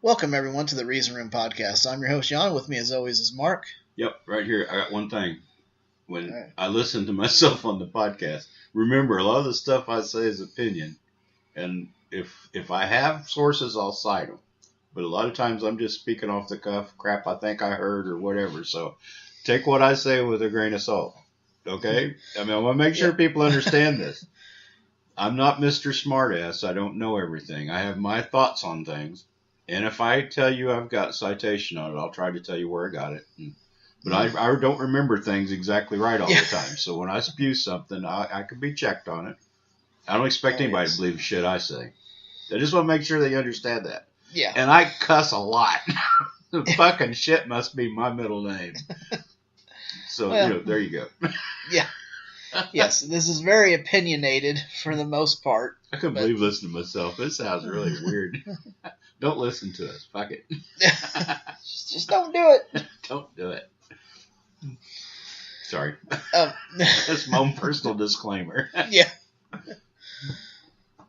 Welcome, everyone, to the Reason Room Podcast. I'm your host, Jan. With me, as always, is Mark. Yep, right here. I got one thing. When Right. I listen to myself on the podcast, remember, a lot of the stuff I say is opinion. And if I have sources, I'll cite them. But a lot of times I'm just speaking off the cuff, crap I think I heard or whatever. So take what I say with a grain of salt. Okay? I mean, I want to make sure people understand this. I'm not Mr. Smartass. I don't know everything. I have my thoughts on things. And if I tell you I've got citation on it, I'll try to tell you where I got it. But I don't remember things exactly right all the time. So when I spew something, I can be checked on it. I don't expect anybody to believe the shit I say. I just want to make sure they understand that. Yeah. And I cuss a lot. Fucking shit must be my middle name. So, there you go. Yeah. Yes, this is very opinionated for the most part. I couldn't believe listening to myself. This sounds really weird. Don't listen to us. Fuck it. Just don't do it. Don't do it. Sorry. That's my own personal disclaimer. Yeah.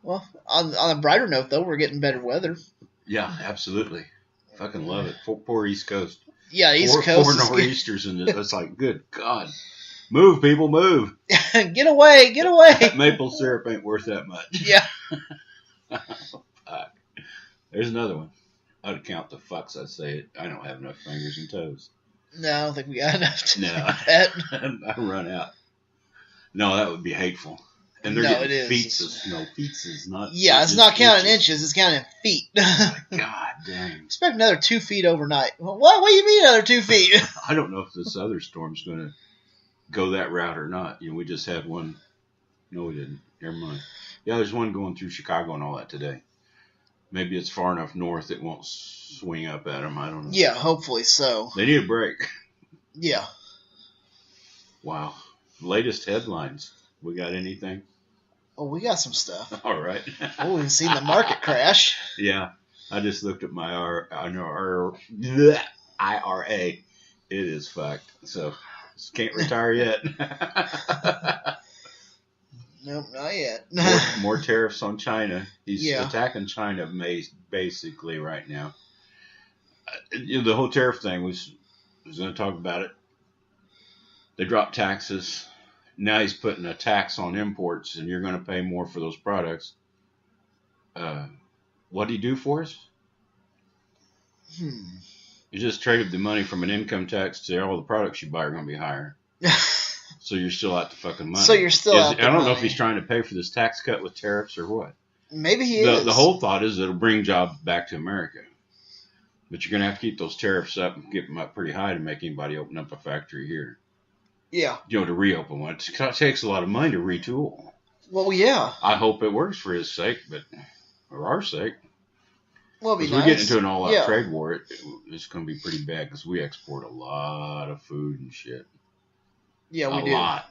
Well, on a brighter note, though, we're getting better weather. Yeah, absolutely. Fucking love it. Poor East Coast. Yeah, East Coast. 4 nor'easters, and it's like, good God. Move, people, move. Get away, get away. Maple syrup ain't worth that much. Yeah. Fuck. There's another one. I'd count the fucks I say it. I don't have enough fingers and toes. No, I don't think we got enough to No. do that. I run out. No, that would be hateful. And they're getting feet is not. Yeah, it's not counting inches, it's counting feet. God dang. Expect another 2 feet overnight. What do you mean another 2 feet? I don't know if this other storm's going to go that route or not. We just had one. No, we didn't. Never mind. Yeah, there's one going through Chicago and all that today. Maybe it's far enough north it won't swing up at them. I don't know. Yeah, hopefully so. They need a break. Yeah. Wow. Latest headlines. We got anything? Oh, we got some stuff. All right. Oh, we've seen the market crash. Yeah. I just looked at my IRA. It is fucked. So, can't retire yet. Nope, not yet. more tariffs on China. He's attacking China basically right now. The whole tariff thing was going to talk about it. They dropped taxes. Now he's putting a tax on imports, and you're going to pay more for those products. What did he do for us? You just traded the money from an income tax to all the products you buy are going to be higher. So you're still out the fucking money. So you're still out the money. I don't know if he's trying to pay for this tax cut with tariffs or what. Maybe he is. The whole thought is it'll bring jobs back to America. But you're going to have to keep those tariffs up and get them up pretty high to make anybody open up a factory here. Yeah. To reopen one. It takes a lot of money to retool. Well, yeah. I hope it works for his sake, or our sake. Well, it'd be nice. We get into an all-out trade trade war, it's going to be pretty bad because we export a lot of food and shit. Yeah, we do. A lot.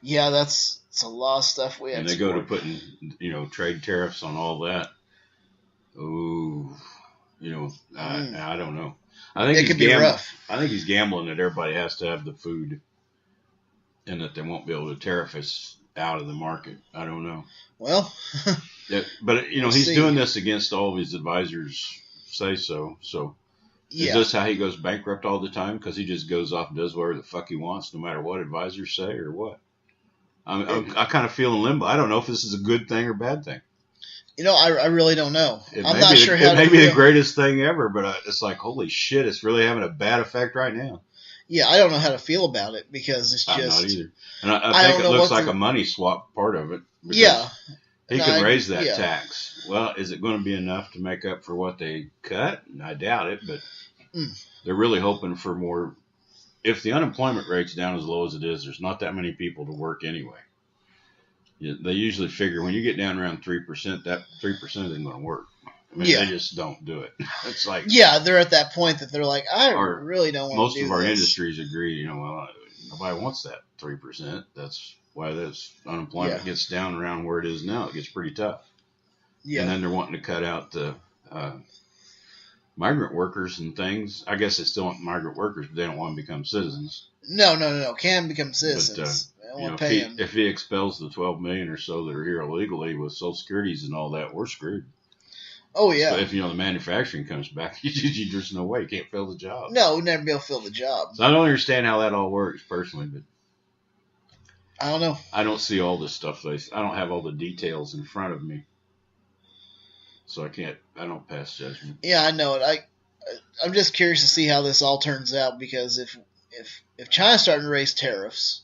Yeah, it's a lot of stuff we export. And they go to putting, trade tariffs on all that. Ooh, I don't know. I think it could be rough. I think he's gambling that everybody has to have the food, and that they won't be able to tariff us out of the market. I don't know. Well, but he's doing this against all of his advisors say so. So is this how he goes bankrupt all the time? Because he just goes off and does whatever the fuck he wants, no matter what advisors say or what? I kind of feel in limbo. I don't know if this is a good thing or bad thing. I really don't know. I'm not sure how. It may be the greatest thing ever, but it's like, holy shit, it's really having a bad effect right now. Yeah, I don't know how to feel about it because it's just. I'm not either. And I think it looks like a money swap part of it. Yeah. He can raise that tax. Well, is it going to be enough to make up for what they cut? I doubt it, but they're really hoping for more. If the unemployment rate's down as low as it is, there's not that many people to work anyway. They usually figure when you get down around 3%, that 3% isn't going to work. I mean, they just don't do it. It's like they're at that point that they're like, I really don't want to do this. Most of our industries agree. Nobody wants that 3%. That's why this unemployment gets down around where it is now. It gets pretty tough. Yeah. And then they're wanting to cut out the migrant workers and things. I guess they still want migrant workers, but they don't want to become citizens. No. Can become citizens. But, if he expels the 12 million or so that are here illegally with Social Securities and all that, we're screwed. Oh, yeah. So if, the manufacturing comes back, there's no way. You can't fill the job. No, we'll never be able to fill the job. So I don't understand how that all works, personally, but I don't know. I don't see all this stuff. I don't have all the details in front of me. So I don't pass judgment. Yeah, I know it. I'm just curious to see how this all turns out, because if China's starting to raise tariffs,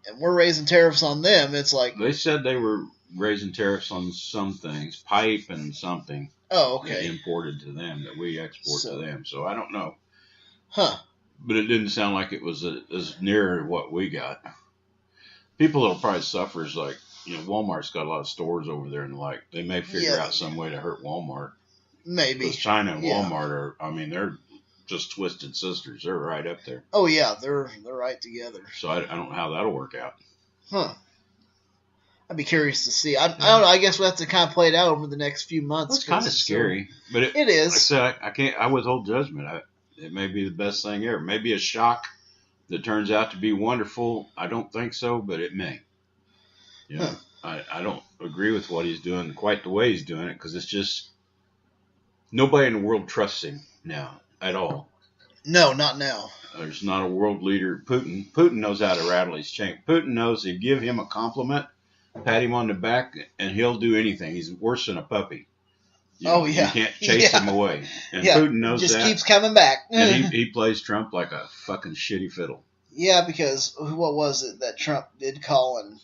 and we're raising tariffs on them, it's like... They said they were raising tariffs on some things, pipe and something. Oh, okay. Imported to them that we export to them. So I don't know. Huh. But it didn't sound like it was as near what we got. People that'll probably suffer is like, Walmart's got a lot of stores over there, and they may figure out some way to hurt Walmart. Maybe. Because China and Walmart they're just twisted sisters. They're right up there. Oh yeah, they're right together. So I don't know how that'll work out. Huh. I'd be curious to see. I don't know. I guess we'll have to kind of play it out over the next few months. It's kind of scary, but it is. Like I said, I withhold judgment. It may be the best thing ever. Maybe a shock that turns out to be wonderful. I don't think so, but it may. I don't agree with what he's doing quite the way he's doing it, because it's just nobody in the world trusts him now at all. No, not now. There's not a world leader. Putin knows how to rattle his chain. Putin knows if you give him a compliment, pat him on the back, and he'll do anything. He's worse than a puppy. You can't chase him away. And Putin knows just that. Keeps coming back. And he plays Trump like a fucking shitty fiddle. Yeah, because what was it that Trump did call and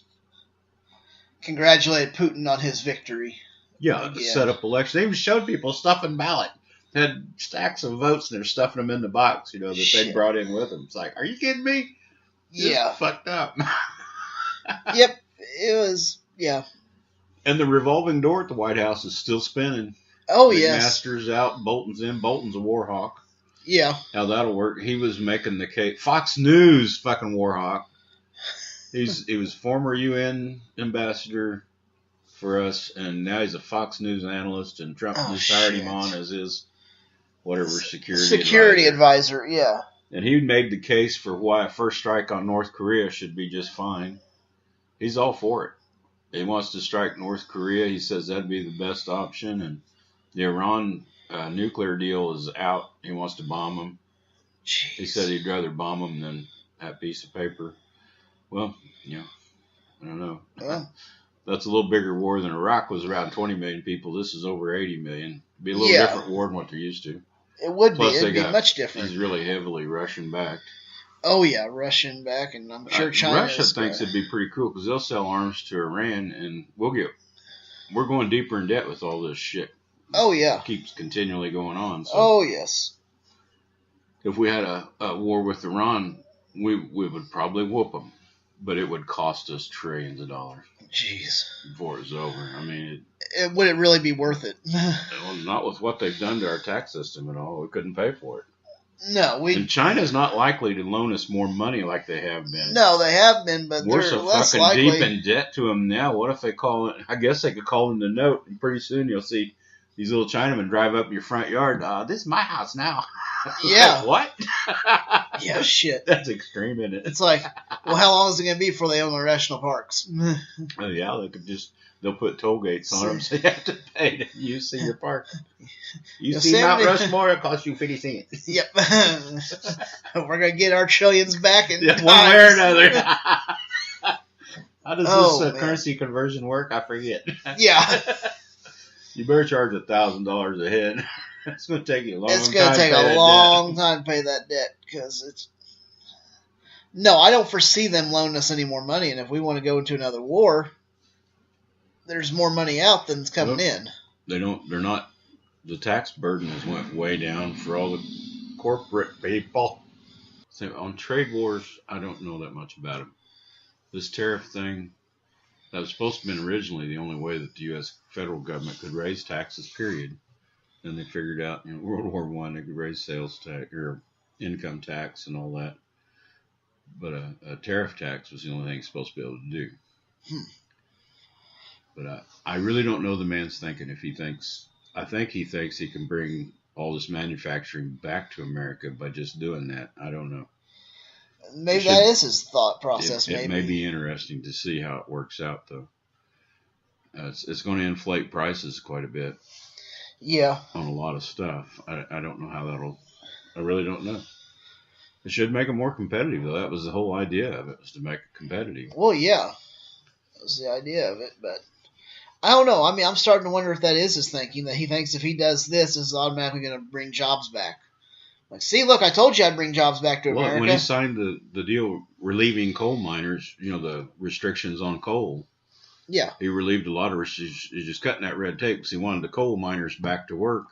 congratulate Putin on his victory? Yeah, set up elections. They even showed people stuffing ballot. They had stacks of votes, and they're stuffing them in the box, that they brought in with them. It's like, are you kidding me? It's fucked up. Yep, it was, yeah. And the revolving door at the White House is still spinning. Oh, yes. Masters out, Bolton's in. Bolton's a war hawk. Yeah. How that'll work. He was making the case. Fox News fucking war hawk. He was former UN ambassador for us, and now he's a Fox News analyst, and Trump just hired him on as his whatever security advisor. Yeah. And he made the case for why a first strike on North Korea should be just fine. He's all for it. He wants to strike North Korea. He says that'd be the best option, and the Iran nuclear deal is out. He wants to bomb them. Jeez. He said he'd rather bomb them than that piece of paper. Well, I don't know. Well, that's a little bigger war than Iraq was around 20 million people. This is over 80 million. It'd be a little different war than what they're used to. It would Plus be. It'd be much different. He's really heavily Russian backed. Oh, yeah, Russian back, and I'm sure China Russia thinks it'd be pretty cool because they'll sell arms to Iran, and we're going deeper in debt with all this shit. Oh, yeah. It keeps continually going on. So oh, yes. If we had a war with Iran, we would probably whoop them, but it would cost us trillions of dollars. Jeez. Before it's over. I mean, would it really be worth it? Not with what they've done to our tax system at all. We couldn't pay for it. No, and China's not likely to loan us more money like they have been. No, they have been, but we're they're so less fucking likely. deep in debt to them now. What if they call it? I guess they could call in the note, and pretty soon you'll see these little Chinamen drive up your front yard. This is my house now. Yeah. Like, what? Yeah, shit. That's extreme, isn't it? It's like, well, how long is it going to be before they own the national parks? Oh, yeah, they'll put toll gates on them, so you have to pay to use your park. You see Mount Rushmore, it costs you 50 cents. Yep. We're going to get our trillions back in one way or another. How does this man. currency conversion work? I forget. Yeah. You better charge $1,000 a head. It's going to take you a long time. It's going to take a long time to pay that debt because it's. No, I don't foresee them loaning us any more money, and if we want to go into another war, there's more money out than's coming in. They're not. The tax burden has went way down for all the corporate people. So on trade wars, I don't know that much about them. This tariff thing, that was supposed to have been originally the only way that the U.S. federal government could raise taxes, period. Then they figured out in World War I they could raise sales tax or income tax and all that. But a tariff tax was the only thing it's supposed to be able to do. But I really don't know the man's thinking. I think he thinks he can bring all this manufacturing back to America by just doing that. I don't know. Maybe that is his thought process. It may be interesting to see how it works out, though. It's going to inflate prices quite a bit. Yeah. On a lot of stuff. I don't know how I really don't know. It should make it more competitive, though. That was the whole idea of it, was to make it competitive. Well, yeah. That was the idea of it, but I don't know. I mean, I'm starting to wonder if that is his thinking, that he thinks if he does this, it's automatically going to bring jobs back. Like, see, look, I told you I'd bring jobs back to America. When he signed the deal relieving coal miners, the restrictions on coal, yeah, he relieved a lot of restrictions. He's just cutting that red tape because he wanted the coal miners back to work.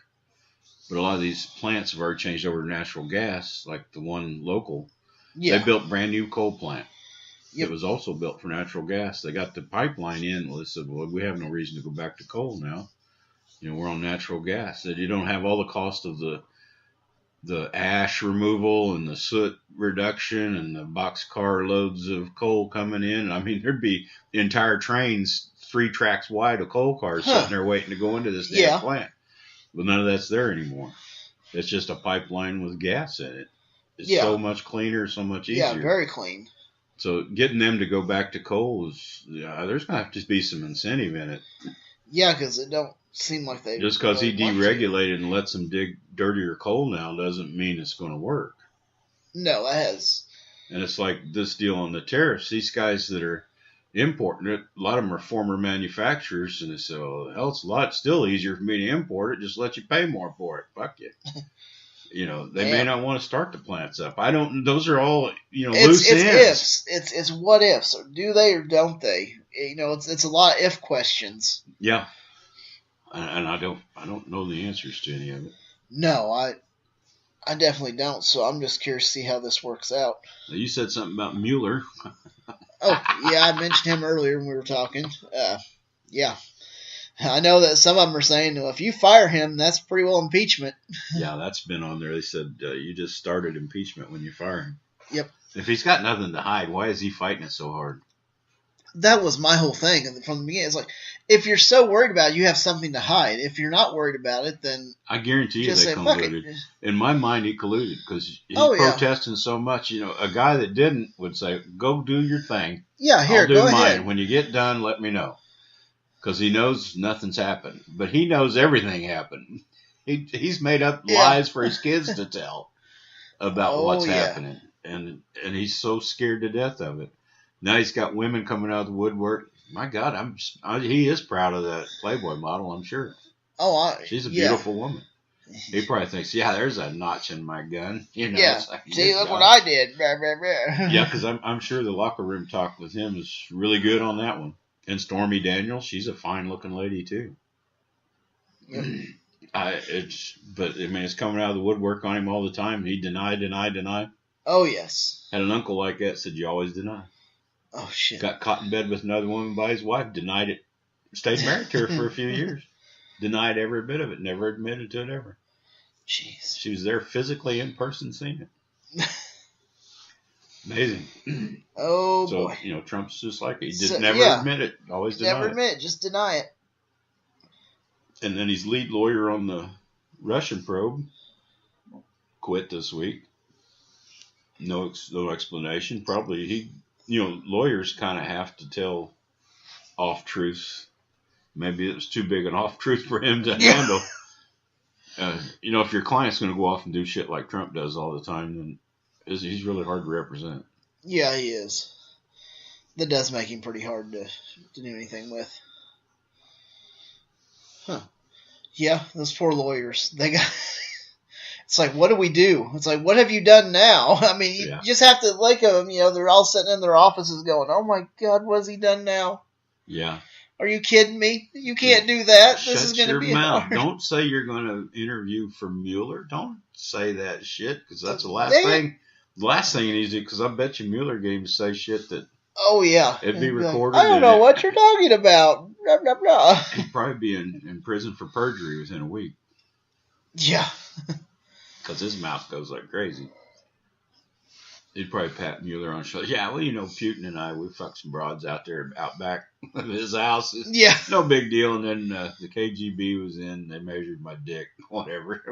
But a lot of these plants have already changed over to natural gas, like the one local. Yeah. They built brand new coal plant. Yep. It was also built for natural gas. They got the pipeline in. Well, they said, well, we have no reason to go back to coal now. We're on natural gas. That you don't have all the cost of the ash removal and the soot reduction and the boxcar loads of coal coming in. I mean, there'd be entire trains 3 tracks wide of coal cars sitting there waiting to go into this damn plant. But none of that's there anymore. It's just a pipeline with gas in it. It's so much cleaner, so much easier. Yeah, very clean. So getting them to go back to coal is, there's going to have to be some incentive in it. Yeah, because it don't seem like they... Just because he deregulated and lets them dig dirtier coal now doesn't mean it's going to work. No, it has. And it's like this deal on the tariffs. These guys that are importing it, a lot of them are former manufacturers, and they say, well, hell, it's still easier for me to import it. Just let you pay more for it. Fuck you. They may not want to start the plants up. Those are all, loose ends. It's what ifs. Do they or don't they? It's a lot of if questions. Yeah. And I don't know the answers to any of it. No, I definitely don't. So I'm just curious to see how this works out. You said something about Mueller. Oh, yeah, I mentioned him earlier when we were talking. Yeah. I know that some of them are saying, well, if you fire him, that's pretty well impeachment. Yeah, that's been on there. They said you just started impeachment when you fire him. Yep. If he's got nothing to hide, why is he fighting it so hard? That was my whole thing from the beginning. It's like, if you're so worried about it, you have something to hide. If you're not worried about it, then I guarantee you they colluded. In my mind, he colluded because he's protesting so much. A guy that didn't would say, go do your thing. Yeah, here, I'll do go mine. ahead. When you get done, let me know. Because he knows nothing's happened. But he knows everything happened. He's made up lies for his kids to tell about what's happening. And he's so scared to death of it. Now he's got women coming out of the woodwork. My God, he is proud of that Playboy model, I'm sure. She's a beautiful woman. He probably thinks, there's a notch in my gun. Yeah. See, look what I did. Blah, blah, blah. Yeah, because I'm sure the locker room talk with him is really good on that one. And Stormy Daniels, she's a fine-looking lady too. Yep. It's coming out of the woodwork on him all the time. He denied. Oh yes. Had an uncle like that, said you always deny. Oh shit. Got caught in bed with another woman by his wife, denied it. Stayed married to her for a few years. Denied every bit of it, never admitted to it ever. Jeez. She was there physically in person seeing it. Amazing. Oh boy. So, Trump's just like it. He just never admit it. Always deny it. Never admit it, just deny it. And then his lead lawyer on the Russian probe quit this week. No explanation. Probably lawyers kind of have to tell off-truths. Maybe it was too big an off-truth for him to handle. If your client's going to go off and do shit like Trump does all the time, then he's really hard to represent. Yeah, he is. That does make him pretty hard to do anything with. Huh. Yeah, those poor lawyers. They got... It's like, what do we do? It's like, what have you done now? I mean, you just have to like them. They're all sitting in their offices going, oh my God, what has he done now? Yeah. Are you kidding me? You can't do that. This is going to be hard. Don't say you're going to interview for Mueller. Don't say that shit, because that's the last thing. The last thing you need to do, because I bet you Mueller gave him to say shit that. Oh yeah. It'd be recorded. I don't know what you're talking about. Blah, blah, blah. He'd probably be in prison for perjury within a week. Yeah. Because his mouth goes like crazy. He'd probably pat Mueller on the shoulder. Yeah, well, Putin and I, we fucked some broads out there out back of his house. Yeah. No big deal. And then the KGB was in. They measured my dick. Whatever.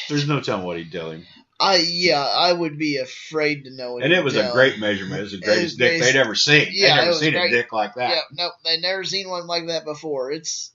There's no telling what he'd tell him. I would be afraid to know. And it was a great measurement. It was the greatest dick they'd ever seen. Yeah, they'd never it was seen great. a dick like that. Yeah, nope, they never seen one like that before. It's